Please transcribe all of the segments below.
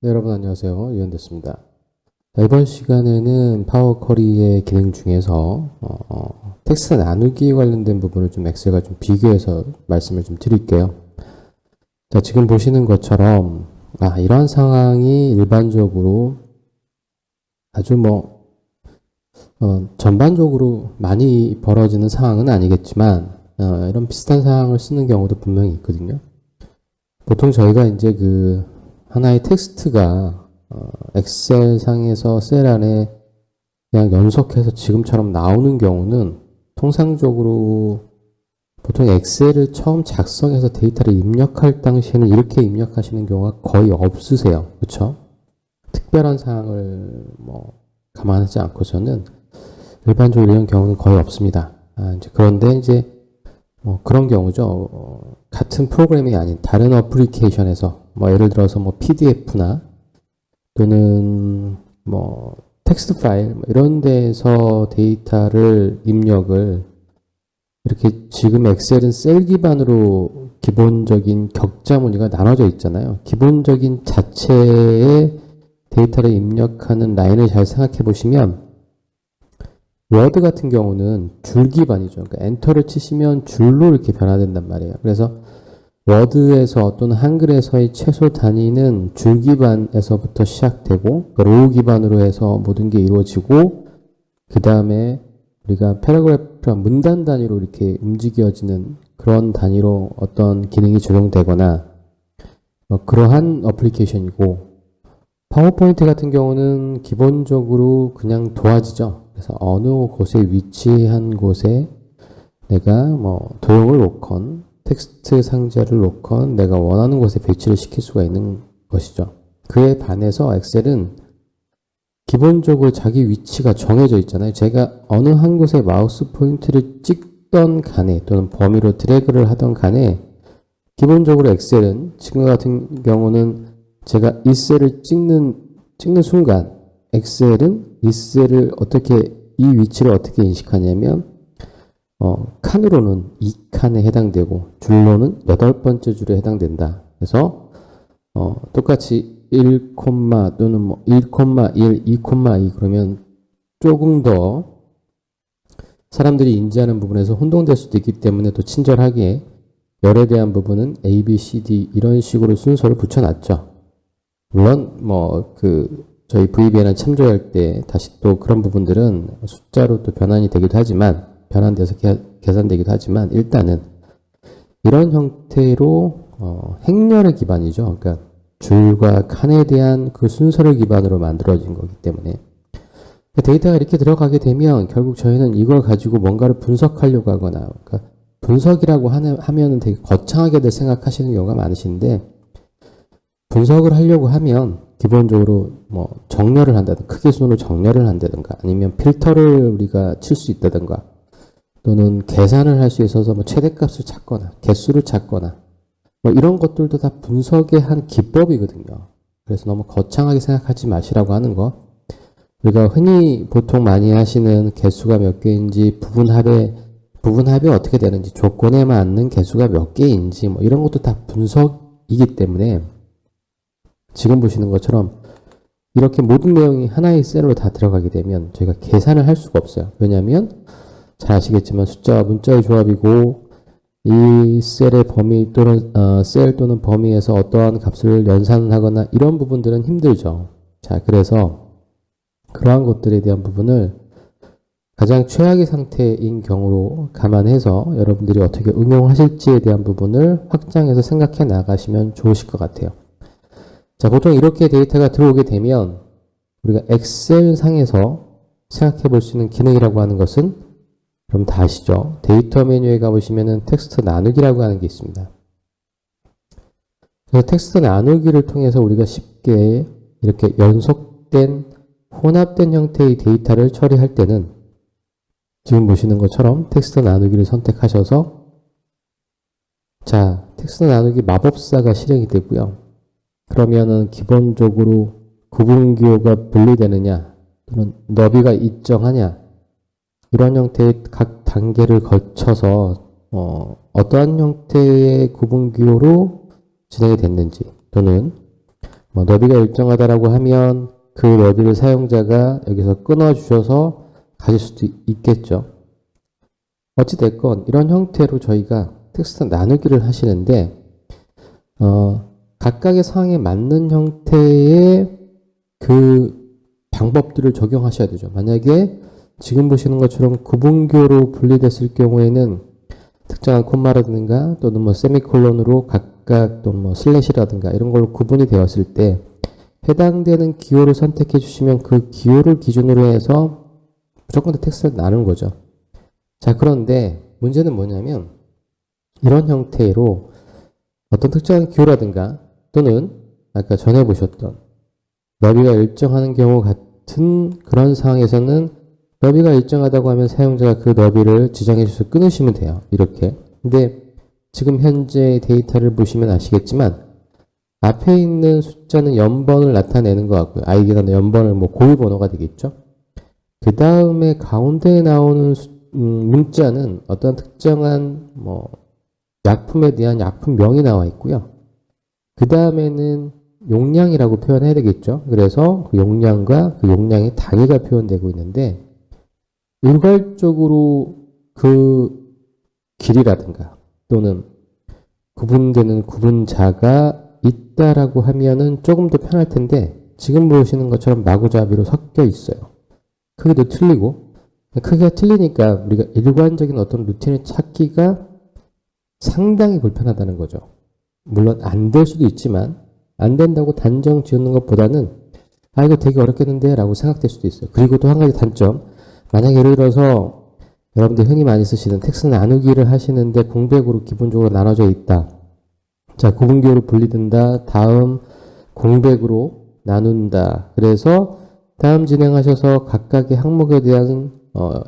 네, 여러분 안녕하세요. 유현대입니다. 이번 시간에는 파워 쿼리의 기능 중에서 텍스트 나누기 관련된 부분을 좀 엑셀과 좀 비교해서 말씀을 좀 드릴게요. 자, 지금 보시는 것처럼 이런 상황이 일반적으로 아주 전반적으로 많이 벌어지는 상황은 아니겠지만 이런 비슷한 상황을 쓰는 경우도 분명히 있거든요. 보통 저희가 이제 하나의 텍스트가 엑셀 상에서 셀 안에 그냥 연속해서 지금처럼 나오는 경우는 통상적으로 보통 엑셀을 처음 작성해서 데이터를 입력할 당시에는 이렇게 입력하시는 경우가 거의 없으세요. 그렇죠? 특별한 사항을 감안하지 않고서는 일반적으로 이런 경우는 거의 없습니다. 그런데 이제 그런 경우죠. 같은 프로그램이 아닌 다른 어플리케이션에서 예를 들어서 PDF나 또는 텍스트 파일 이런 데에서 데이터를 입력을 이렇게 지금 엑셀은 셀 기반으로 기본적인 격자 무늬가 나눠져 있잖아요. 기본적인 자체의 데이터를 입력하는 라인을 잘 생각해 보시면 워드 같은 경우는 줄 기반이죠. 그러니까 엔터를 치시면 줄로 이렇게 변화된단 말이에요. 그래서 워드에서 또는 한글에서의 최소 단위는 줄 기반에서부터 시작되고 로우 기반으로 해서 모든 게 이루어지고 그 다음에 우리가 패러그래프랑 문단 단위로 이렇게 움직여지는 그런 단위로 어떤 기능이 적용되거나 그러한 어플리케이션이고 파워포인트 같은 경우는 기본적으로 그냥 도화지죠. 그래서 어느 곳에 위치한 곳에 내가 도형을 놓건 텍스트 상자를 놓건 내가 원하는 곳에 배치를 시킬 수가 있는 것이죠. 그에 반해서 엑셀은 기본적으로 자기 위치가 정해져 있잖아요. 제가 어느 한 곳에 마우스 포인트를 찍던 간에 또는 범위로 드래그를 하던 간에 기본적으로 엑셀은 지금 같은 경우는 제가 이 셀을 찍는 순간 엑셀은 이 셀을 이 위치를 어떻게 인식하냐면 칸으로는 2칸에 해당되고 줄로는 8번째 줄에 해당된다. 그래서 똑같이 1, 또는 1,1, 2,2 그러면 조금 더 사람들이 인지하는 부분에서 혼동될 수도 있기 때문에 또 친절하게 열에 대한 부분은 A, B, C, D 이런 식으로 순서를 붙여놨죠. 물론 저희 VBN을 참조할 때 다시 또 그런 부분들은 숫자로 또 변환돼서 계산되기도 하지만 일단은 이런 형태로 행렬의 기반이죠. 그러니까 줄과 칸에 대한 그 순서를 기반으로 만들어진 거기 때문에 데이터가 이렇게 들어가게 되면 결국 저희는 이걸 가지고 뭔가를 분석하려고 하거나 그러니까 분석이라고 하면은 되게 거창하게들 생각하시는 경우가 많으신데 분석을 하려고 하면 기본적으로 정렬을 한다든가 크기 순으로 정렬을 한다든가 아니면 필터를 우리가 칠 수 있다든가 또는 계산을 할 수 있어서 최대값을 찾거나 개수를 찾거나 이런 것들도 다 분석의 한 기법이거든요. 그래서 너무 거창하게 생각하지 마시라고 하는 거. 우리가 흔히 보통 많이 하시는 개수가 몇 개인지 부분합이 어떻게 되는지 조건에 맞는 개수가 몇 개인지 이런 것도 다 분석이기 때문에 지금 보시는 것처럼 이렇게 모든 내용이 하나의 셀로 다 들어가게 되면 저희가 계산을 할 수가 없어요. 왜냐하면 잘 아시겠지만 숫자와 문자의 조합이고 이 셀의 범위 또는 셀 또는 범위에서 어떠한 값을 연산하거나 이런 부분들은 힘들죠. 자, 그래서 그러한 것들에 대한 부분을 가장 최악의 상태인 경우로 감안해서 여러분들이 어떻게 응용하실지에 대한 부분을 확장해서 생각해 나가시면 좋으실 것 같아요. 자, 보통 이렇게 데이터가 들어오게 되면 우리가 엑셀 상에서 생각해 볼 수 있는 기능이라고 하는 것은 그럼 다 아시죠? 데이터 메뉴에 가보시면은 텍스트 나누기라고 하는 게 있습니다. 그래서 텍스트 나누기를 통해서 우리가 쉽게 이렇게 연속된 혼합된 형태의 데이터를 처리할 때는 지금 보시는 것처럼 텍스트 나누기를 선택하셔서 자, 텍스트 나누기 마법사가 실행이 되고요. 그러면은 기본적으로 구분기호가 분리되느냐 또는 너비가 일정하냐 이런 형태의 각 단계를 거쳐서 어떠한 형태의 구분기호로 진행이 됐는지 또는 뭐 너비가 일정하다라고 하면 그 너비를 사용자가 여기서 끊어주셔서 가질 수도 있겠죠. 어찌됐건 이런 형태로 저희가 텍스트 나누기를 하시는데 각각의 상황에 맞는 형태의 그 방법들을 적용하셔야 되죠. 만약에 지금 보시는 것처럼 구분교로 분리됐을 경우에는 특정한 콤마라든가 또는 뭐 세미콜론으로 각각 또는 뭐 슬래시라든가 이런 걸로 구분이 되었을 때 해당되는 기호를 선택해 주시면 그 기호를 기준으로 해서 무조건 다 텍스트를 나누는 거죠. 자, 그런데 문제는 뭐냐면 이런 형태로 어떤 특정한 기호라든가 또는 아까 전에 보셨던 너비가 일정하는 경우 같은 그런 상황에서는 너비가 일정하다고 하면 사용자가 그 너비를 지정해 주셔서 끊으시면 돼요. 이렇게. 근데 지금 현재 데이터를 보시면 아시겠지만 앞에 있는 숫자는 연번을 나타내는 것 같고요. 아이디나 연번을 뭐 고유 번호가 되겠죠. 그 다음에 가운데에 나오는 문자는 어떤 특정한 뭐 약품에 대한 약품명이 나와 있고요. 그 다음에는 용량이라고 표현해야 되겠죠. 그래서 그 용량과 그 용량의 단위가 표현되고 있는데 일괄적으로 그 길이라든가 또는 구분되는 구분자가 있다라고 하면은 조금 더 편할 텐데 지금 보시는 것처럼 마구잡이로 섞여 있어요. 크기도 틀리고 크기가 틀리니까 우리가 일관적인 어떤 루틴을 찾기가 상당히 불편하다는 거죠. 물론 안 될 수도 있지만 안 된다고 단정 지우는 것보다는 아 이거 되게 어렵겠는데 라고 생각될 수도 있어요. 그리고 또 한 가지 단점, 만약에 예를 들어서 여러분들 흔히 많이 쓰시는 텍스트 나누기를 하시는데 공백으로 기본적으로 나눠져 있다. 자, 구분기호로 분리된다. 다음 공백으로 나눈다. 그래서 다음 진행하셔서 각각의 항목에 대한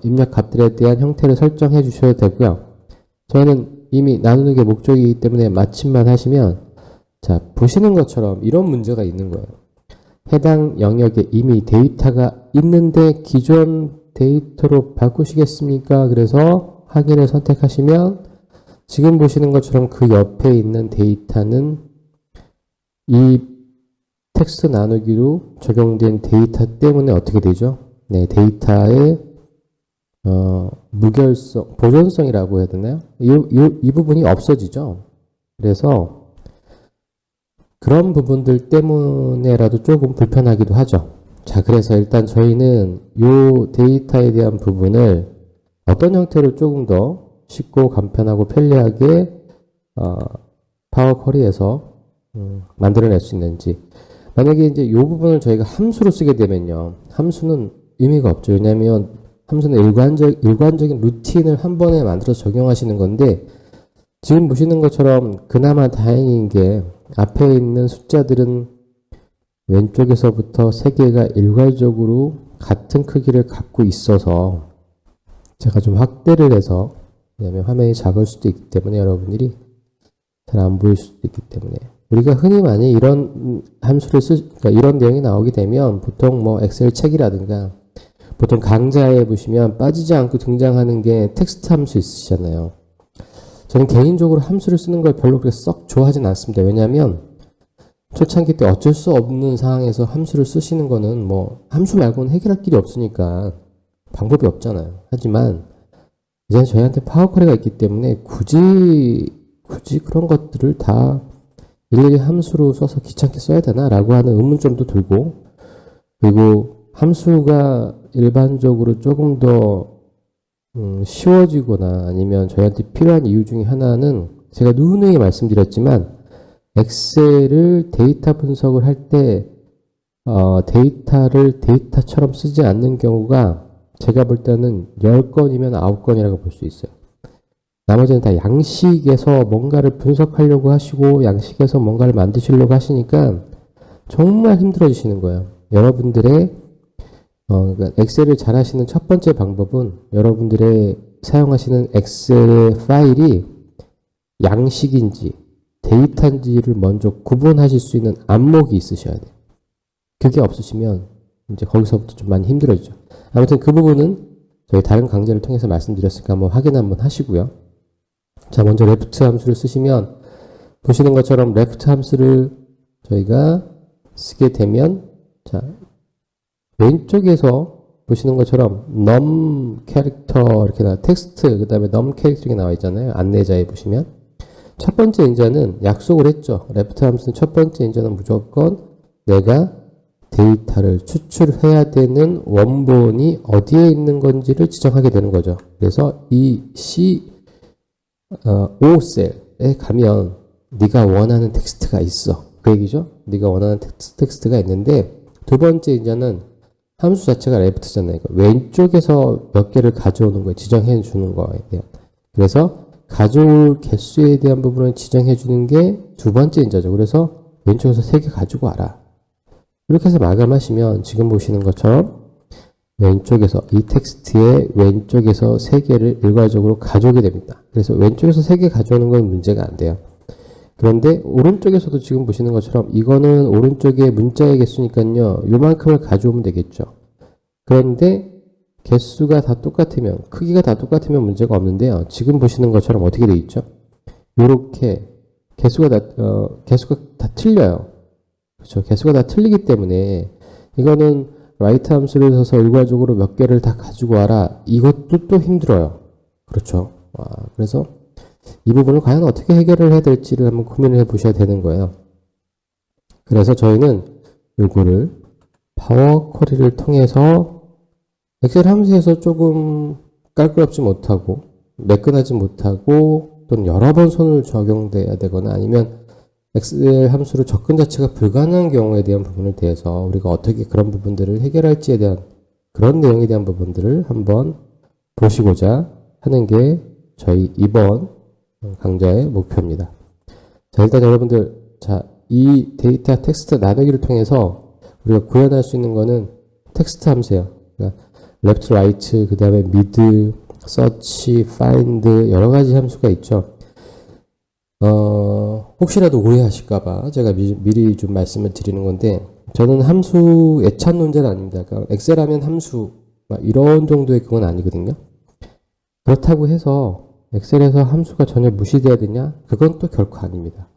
입력 값들에 대한 형태를 설정해 주셔야 되고요. 저희는 이미 나누는 게 목적이기 때문에 마침만 하시면 자, 보시는 것처럼 이런 문제가 있는 거예요. 해당 영역에 이미 데이터가 있는데 기존 데이터로 바꾸시겠습니까? 그래서 확인을 선택하시면 지금 보시는 것처럼 그 옆에 있는 데이터는 이 텍스트 나누기로 적용된 데이터 때문에 어떻게 되죠? 네, 데이터의 무결성, 보존성이라고 해야 되나요? 이 부분이 없어지죠. 그래서 그런 부분들 때문에라도 조금 불편하기도 하죠. 자, 그래서 일단 저희는 이 데이터에 대한 부분을 어떤 형태로 조금 더 쉽고 간편하고 편리하게 파워 쿼리에서 만들어낼 수 있는지. 만약에 이제 이 부분을 저희가 함수로 쓰게 되면요. 함수는 의미가 없죠. 왜냐하면 함수는 일관적인 루틴을 한 번에 만들어서 적용하시는 건데 지금 보시는 것처럼 그나마 다행인 게 앞에 있는 숫자들은 왼쪽에서부터 세 개가 일괄적으로 같은 크기를 갖고 있어서 제가 좀 확대를 해서 왜냐하면 화면이 작을 수도 있기 때문에 여러분들이 잘 안 보일 수도 있기 때문에 우리가 흔히 많이 이런 함수를 그러니까 이런 내용이 나오게 되면 보통 뭐 엑셀 책이라든가 보통 강좌에 보시면 빠지지 않고 등장하는 게 텍스트 함수 있으시잖아요. 저는 개인적으로 함수를 쓰는 걸 별로 그렇게 썩 좋아하진 않습니다. 왜냐하면 초창기 때 어쩔 수 없는 상황에서 함수를 쓰시는 거는 뭐 함수 말고는 해결할 길이 없으니까 방법이 없잖아요. 하지만 이제 저희한테 파워쿼리가 있기 때문에 굳이 그런 것들을 다 일일이 함수로 써서 귀찮게 써야 되나라고 하는 의문점도 들고 그리고 함수가 일반적으로 조금 더 쉬워지거나 아니면 저희한테 필요한 이유 중에 하나는 제가 누누이 말씀드렸지만 엑셀을 데이터 분석을 할 때 데이터를 데이터처럼 쓰지 않는 경우가 제가 볼 때는 10건이면 9건이라고 볼 수 있어요. 나머지는 다 양식에서 뭔가를 분석하려고 하시고 양식에서 뭔가를 만드시려고 하시니까 정말 힘들어지시는 거예요. 여러분들의 그러니까 엑셀을 잘 하시는 첫 번째 방법은 여러분들의 사용하시는 엑셀의 파일이 양식인지 데이터인지를 먼저 구분하실 수 있는 안목이 있으셔야 돼요. 그게 없으시면 이제 거기서부터 좀 많이 힘들어지죠. 아무튼 그 부분은 저희 다른 강좌를 통해서 말씀드렸으니까 한번 확인 한번 하시고요. 자, 먼저 레프트 함수를 쓰시면 보시는 것처럼 레프트 함수를 저희가 쓰게 되면, 자, 왼쪽에서 보시는 것처럼 num 캐릭터 이렇게 텍스트, 그 다음에 num 캐릭터 이렇게 나와 있잖아요. 안내자에 보시면. 첫 번째 인자는 약속을 했죠. left 함수는 첫 번째 인자는 무조건 내가 데이터를 추출해야 되는 원본이 어디에 있는 건지를 지정하게 되는 거죠. 그래서 이 C5셀에 가면 네가 원하는 텍스트가 있어. 그 얘기죠. 네가 원하는 텍스트가 있는데 두 번째 인자는 함수 자체가 left잖아요. 왼쪽에서 몇 개를 가져오는 거예요. 지정해 주는 거에 대한. 그래서 가져올 개수에 대한 부분을 지정해 주는 게 두 번째 인자죠. 그래서 왼쪽에서 3개 가지고 와라. 이렇게 해서 마감하시면 지금 보시는 것처럼 왼쪽에서 이 텍스트의 왼쪽에서 3개를 일괄적으로 가져오게 됩니다. 그래서 왼쪽에서 3개 가져오는 건 문제가 안 돼요. 그런데 오른쪽에서도 지금 보시는 것처럼 이거는 오른쪽에 문자의 개수니까요. 요만큼을 가져오면 되겠죠. 그런데 개수가 다 똑같으면, 크기가 다 똑같으면 문제가 없는데요. 지금 보시는 것처럼 어떻게 돼 있죠? 이렇게 개수가 다 틀려요. 그렇죠. 개수가 다 틀리기 때문에 이거는 라이트 함수를 써서 일괄적으로 몇 개를 다 가지고 와라. 이것도 또 힘들어요. 그렇죠. 그래서 이 부분을 과연 어떻게 해결을 해야 될지를 한번 고민을 해 보셔야 되는 거예요. 그래서 저희는 요거를 파워 쿼리를 통해서 엑셀 함수에서 조금 깔끔하지 못하고 매끈하지 못하고 또는 여러 번 손을 적용돼야 되거나 아니면 엑셀 함수로 접근 자체가 불가능한 경우에 대한 부분에 대해서 우리가 어떻게 그런 부분들을 해결할지에 대한 그런 내용에 대한 부분들을 한번 보시고자 하는 게 저희 이번 강좌의 목표입니다. 자, 일단 여러분들, 자, 이 데이터 텍스트 나누기를 통해서 우리가 구현할 수 있는 거는 텍스트 함수예요. 그러니까 left, right, 그 다음에 mid, search, find 여러 가지 함수가 있죠. 혹시라도 오해하실까봐 제가 미리 좀 말씀을 드리는 건데, 저는 함수 애찬론자는 아닙니다. 그러니까 엑셀 하면 함수, 막 이런 정도의 그건 아니거든요. 그렇다고 해서 엑셀에서 함수가 전혀 무시돼야 되냐? 그건 또 결코 아닙니다.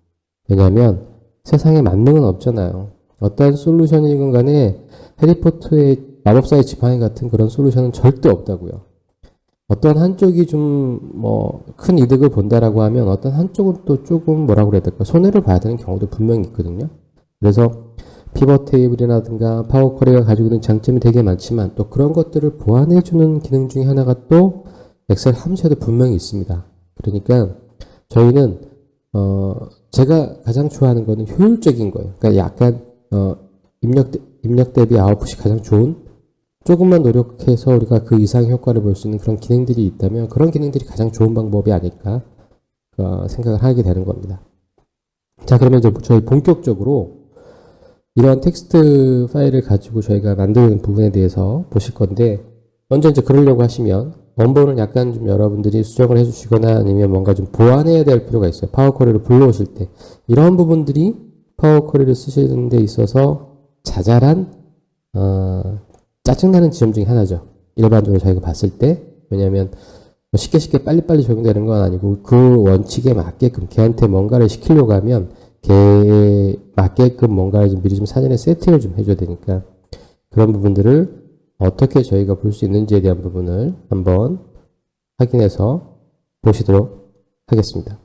왜냐하면 세상에 만능은 없잖아요. 어떠한 솔루션이건 간에 해리포터의 마법사의 지팡이 같은 그런 솔루션은 절대 없다고요. 어떤 한쪽이 좀 큰 이득을 본다라고 하면 어떤 한쪽은 또 조금 뭐라고 그래야 될까? 손해를 봐야 되는 경우도 분명히 있거든요. 그래서 피벗 테이블이라든가 파워 쿼리가 가지고 있는 장점이 되게 많지만 또 그런 것들을 보완해주는 기능 중에 하나가 또 엑셀 함수에도 분명히 있습니다. 그러니까 저희는 제가 가장 좋아하는 거는 효율적인 거예요. 그러니까 약간 입력 대비 아웃풋이 가장 좋은, 조금만 노력해서 우리가 그 이상 효과를 볼 수 있는 그런 기능들이 있다면 그런 기능들이 가장 좋은 방법이 아닐까 생각을 하게 되는 겁니다. 자, 그러면 이제 저희 본격적으로 이러한 텍스트 파일을 가지고 저희가 만드는 부분에 대해서 보실 건데, 먼저 이제 그러려고 하시면 원본을 약간 좀 여러분들이 수정을 해주시거나 아니면 뭔가 좀 보완해야 될 필요가 있어요. 파워 쿼리를 불러오실 때 이런 부분들이 파워 쿼리를 쓰시는 데 있어서 자잘한 짜증나는 지점 중에 하나죠. 일반적으로 저희가 봤을 때. 왜냐하면 쉽게 빨리빨리 적용되는 건 아니고 그 원칙에 맞게끔 걔한테 뭔가를 시키려고 하면 걔에 맞게끔 뭔가를 좀 미리 좀 사전에 세팅을 좀 해줘야 되니까 그런 부분들을 어떻게 저희가 볼 수 있는지에 대한 부분을 한번 확인해서 보시도록 하겠습니다.